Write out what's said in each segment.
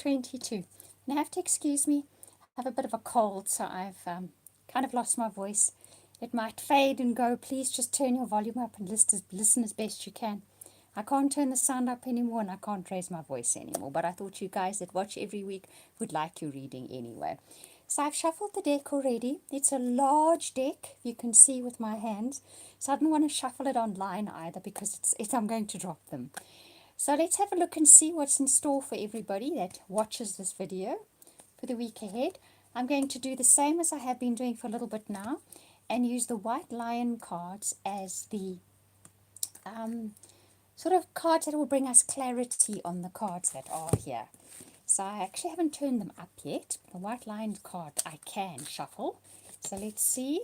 22. Now, I have to excuse me. I have a bit of a cold, so I've kind of lost my voice. It might fade and go. Please just turn your volume up and listen as best you can. I can't turn the sound up anymore and I can't raise my voice anymore, but I thought you guys that watch every week would like your reading anyway. So I've shuffled the deck already. It's a large deck, you can see with my hands. So I didn't want to shuffle it online either because I'm going to drop them. So let's have a look and see what's in store for everybody that watches this video for the week ahead. I'm going to do the same as I have been doing for a little bit now and use the White Lion cards as the sort of cards that will bring us clarity on the cards that are here. So I actually haven't turned them up yet. The White Lion card I can shuffle. So let's see.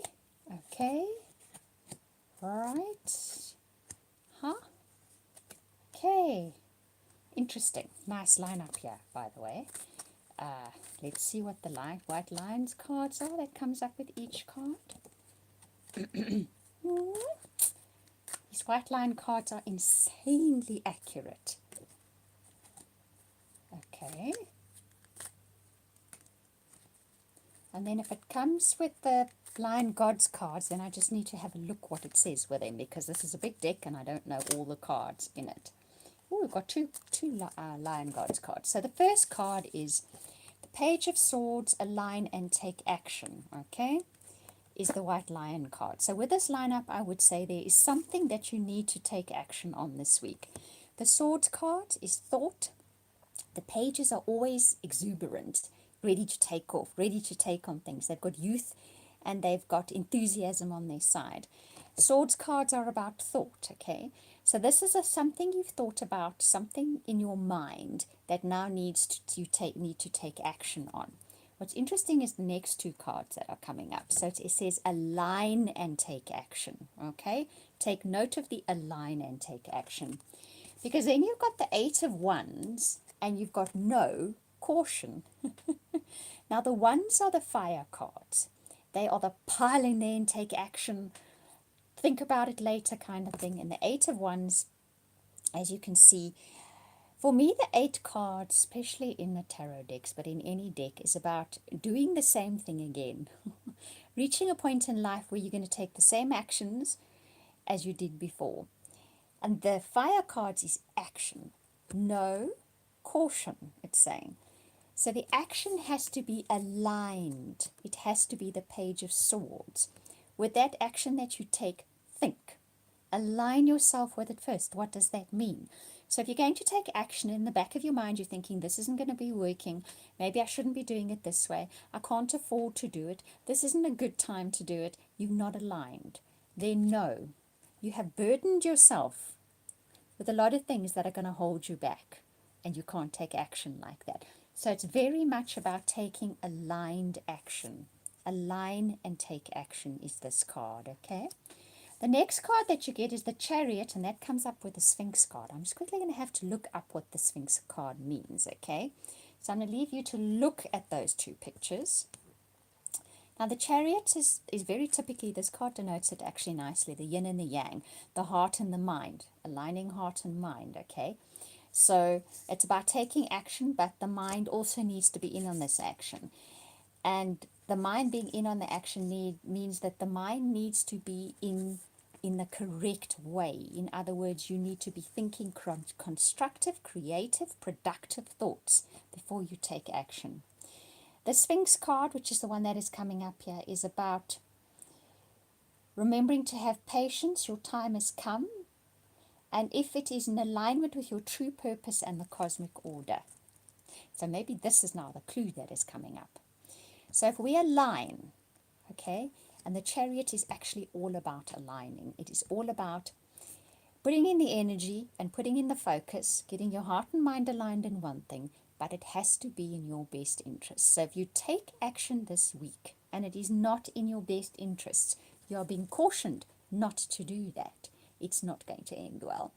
Okay. Right. Huh? Okay. Interesting. Nice lineup here, by the way. Let's see what the White Lions cards are that comes up with each card. These White Lion cards are insanely accurate. Okay. And then if it comes with the Lion Gods cards, then I just need to have a look what it says with them, because this is a big deck and I don't know all the cards in it. Oh, we've got two Lion Gods cards. So the first card is the Page of Swords, Align and Take Action, okay, is the White Lion card. So with this lineup, I would say there is something that you need to take action on this week. The Swords card is thought. The pages are always exuberant, ready to take off, ready to take on things. They've got youth and they've got enthusiasm on their side. Swords cards are about thought, okay? So this is something you've thought about, something in your mind that now needs to take action on. What's interesting is the next two cards that are coming up. So it says align and take action, okay? Take note of the align and take action. Because then you've got the Eight of Wands and you've got no caution. Now the Wands are the fire cards. They are the pile in there and take action, think about it later kind of thing. And the Eight of Wands, as you can see, for me the 8 cards, especially in the tarot decks, but in any deck, is about doing the same thing again. Reaching a point in life where you're going to take the same actions as you did before. And the fire cards is action. No caution, it's saying. So the action has to be aligned. It has to be the Page of Swords. With that action that you take, think. Align yourself with it first. What does that mean? So if you're going to take action, in the back of your mind, you're thinking, this isn't going to be working. Maybe I shouldn't be doing it this way. I can't afford to do it. This isn't a good time to do it. You're not aligned. Then no. You have burdened yourself with a lot of things that are going to hold you back, and you can't take action like that. So it's very much about taking aligned action. Align and take action is this card, okay? The next card that you get is the Chariot, and that comes up with the Sphinx card. I'm just quickly going to have to look up what the Sphinx card means, okay? So I'm going to leave you to look at those two pictures. Now the Chariot is very typically, this card denotes it actually nicely, the yin and the yang, the heart and the mind, aligning heart and mind, okay? So it's about taking action, but the mind also needs to be in on this action. And the mind being in on the action means that the mind needs to be in the correct way. In other words, you need to be thinking constructive, creative, productive thoughts before you take action. The Sphinx card, which is the one that is coming up here, is about remembering to have patience. Your time has come. And if it is in alignment with your true purpose and the cosmic order. So maybe this is now the clue that is coming up. So if we align, okay, and the Chariot is actually all about aligning. It is all about putting in the energy and putting in the focus, getting your heart and mind aligned in one thing, but it has to be in your best interest. So if you take action this week and it is not in your best interests, you are being cautioned not to do that. It's not going to end well.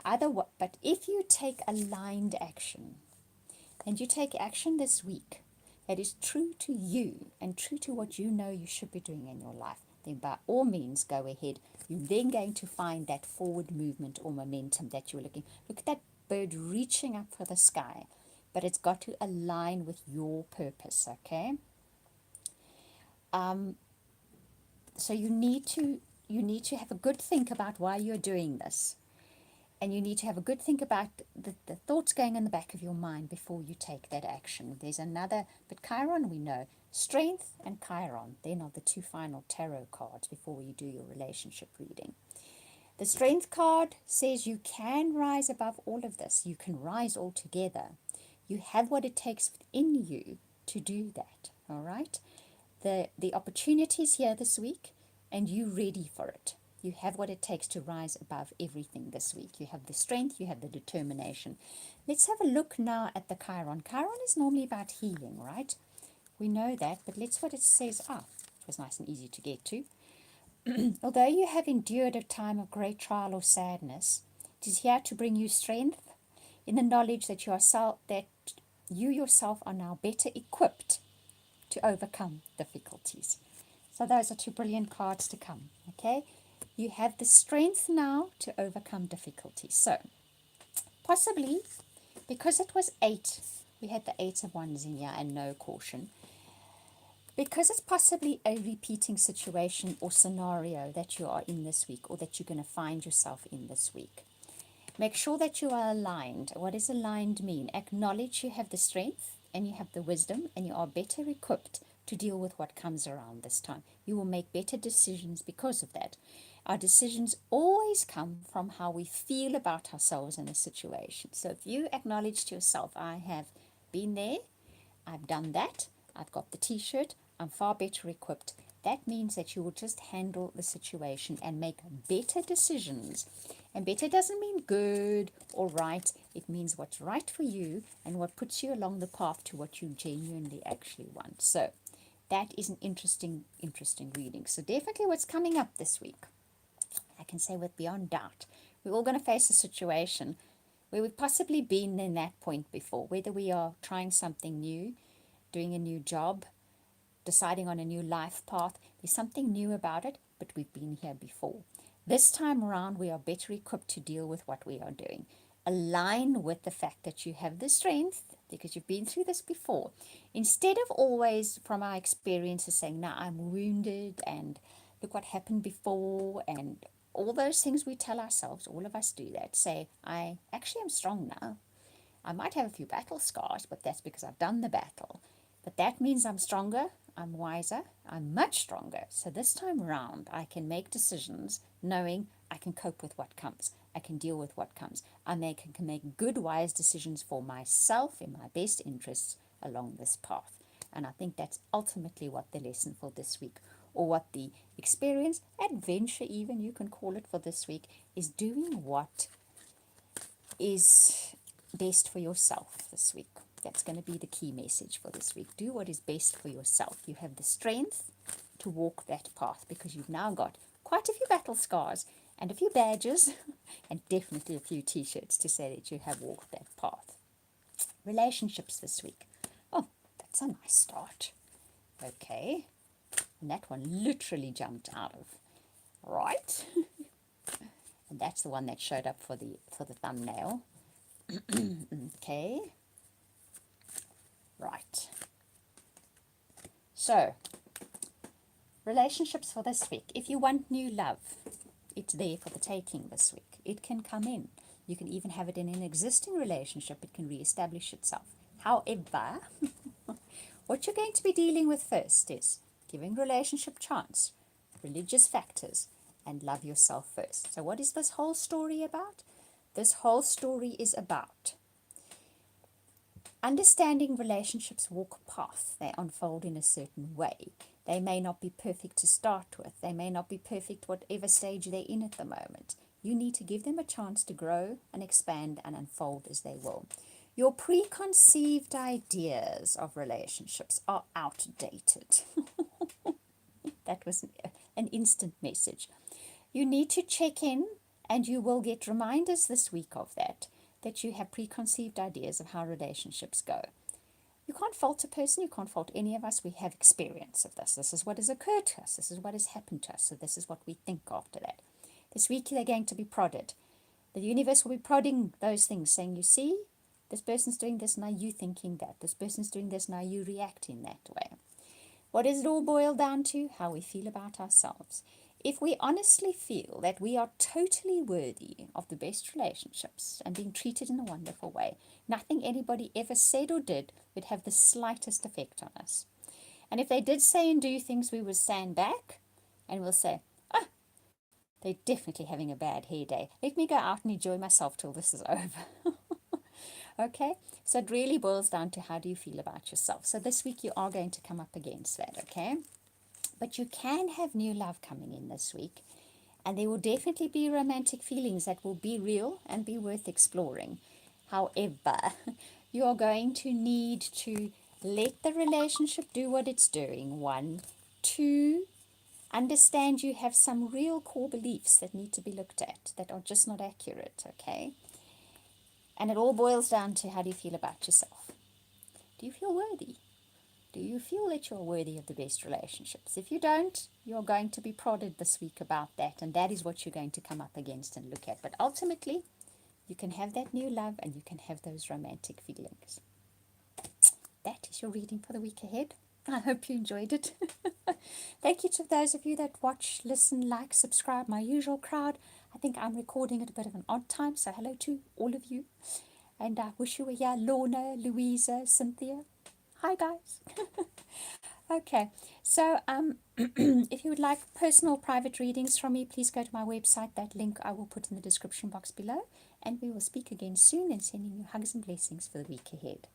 But if you take aligned action, and you take action this week that is true to you and true to what you know you should be doing in your life, then by all means go ahead. You're then going to find that forward movement or momentum that you're looking. Look at that bird reaching up for the sky. but it's got to align with your purpose, okay? So you need to have a good think about why you're doing this. And you need to have a good think about the thoughts going in the back of your mind before you take that action. There's another, but Chiron we know. Strength and Chiron, they're not the two final tarot cards before you do your relationship reading. The Strength card says you can rise above all of this. You can rise altogether. You have what it takes within you to do that, all right? The opportunity is here this week, and you're ready for it. You have what it takes to rise above everything this week. You have the strength, you have the determination. Let's have a look now at the Chiron. Chiron is normally about healing, right? We know that, but let's what it says. It was nice and easy to get to. Although you have endured a time of great trial or sadness, it is here to bring you strength in the knowledge that you yourself are now better equipped to overcome difficulties. So those are two brilliant cards to come, okay? You have the strength now to overcome difficulties. So possibly, because it was 8, we had the 8 of Wands in here and no caution. Because it's possibly a repeating situation or scenario that you are in this week, or that you're going to find yourself in this week, make sure that you are aligned. What does aligned mean? Acknowledge you have the strength and you have the wisdom and you are better equipped to deal with what comes around this time. You will make better decisions because of that. Our decisions always come from how we feel about ourselves in a situation. So if you acknowledge to yourself, I have been there, I've done that, I've got the t-shirt, I'm far better equipped. That means that you will just handle the situation and make better decisions. And better doesn't mean good or right. It means what's right for you and what puts you along the path to what you genuinely actually want. So that is an interesting reading. So definitely what's coming up this week, I can say with beyond doubt, we're all going to face a situation where we've possibly been in that point before, whether we are trying something new, doing a new job, deciding on a new life path. There's something new about it, but we've been here before. This time around, we are better equipped to deal with what we are doing. Align with the fact that you have the strength because you've been through this before. Instead of always, from our experiences, saying, "Now I'm wounded and look what happened before," and all those things we tell ourselves, all of us do that. Say, "I actually am strong now. I might have a few battle scars, but that's because I've done the battle. But that means I'm stronger, I'm wiser, I'm much stronger. So this time around, I can make decisions knowing I can cope with what comes. I can deal with what comes. Can make good, wise decisions for myself in my best interests along this path." And I think that's ultimately what the lesson for this week, or what the experience, adventure even, you can call it, for this week, is doing what is best for yourself this week. That's going to be the key message for this week. Do what is best for yourself. You have the strength to walk that path because you've now got quite a few battle scars and a few badges and definitely a few t-shirts to say that you have walked that path. Relationships this week. Oh, that's a nice start. Okay. And that one literally jumped out of. Right. And that's the one that showed up for the thumbnail. Okay. Right. So, relationships for this week. If you want new love, it's there for the taking this week. It can come in. You can even have it in an existing relationship. It can reestablish itself. However, what you're going to be dealing with first is giving relationship chance, religious factors, and love yourself first. So what is this whole story about? This whole story is about understanding relationships walk a path. They unfold in a certain way. They may not be perfect to start with. They may not be perfect whatever stage they're in at the moment. You need to give them a chance to grow and expand and unfold as they will. Your preconceived ideas of relationships are outdated. That was an instant message. You need to check in, and you will get reminders this week of that you have preconceived ideas of how relationships go. You can't fault a person, you can't fault any of us. We have experience of this. This is what has occurred to us. This is what has happened to us. So this is what we think after that. This week they're going to be prodded. The universe will be prodding those things, saying, "You see, This person's doing this, now you thinking that. This person's doing this, now you reacting that way. What does it all boil down to? How we feel about ourselves. If we honestly feel that we are totally worthy of the best relationships and being treated in a wonderful way, nothing anybody ever said or did would have the slightest effect on us. And if they did say and do things, we would stand back and we'll say, ah, they're definitely having a bad hair day. Let me go out and enjoy myself till this is over. Okay, so it really boils down to how do you feel about yourself. So this week you are going to come up against that, okay? But you can have new love coming in this week, and there will definitely be romantic feelings that will be real and be worth exploring. However, you are going to need to let the relationship do what it's doing. 1, 2, understand you have some real core beliefs that need to be looked at that are just not accurate, okay? And it all boils down to how do you feel about yourself? Do you feel worthy? Do you feel that you're worthy of the best relationships? If you don't, you're going to be prodded this week about that, and that is what you're going to come up against and look at. But ultimately, you can have that new love and you can have those romantic feelings. That is your reading for the week ahead. I hope you enjoyed it. Thank you to those of you that watch, listen, like, subscribe, my usual crowd. I think I'm recording at a bit of an odd time, so hello to all of you. And I wish you were here, Lorna, Louisa, Cynthia. Hi, guys. Okay, so if you would like personal private readings from me, please go to my website. That link I will put in the description box below. And we will speak again soon, and sending you hugs and blessings for the week ahead.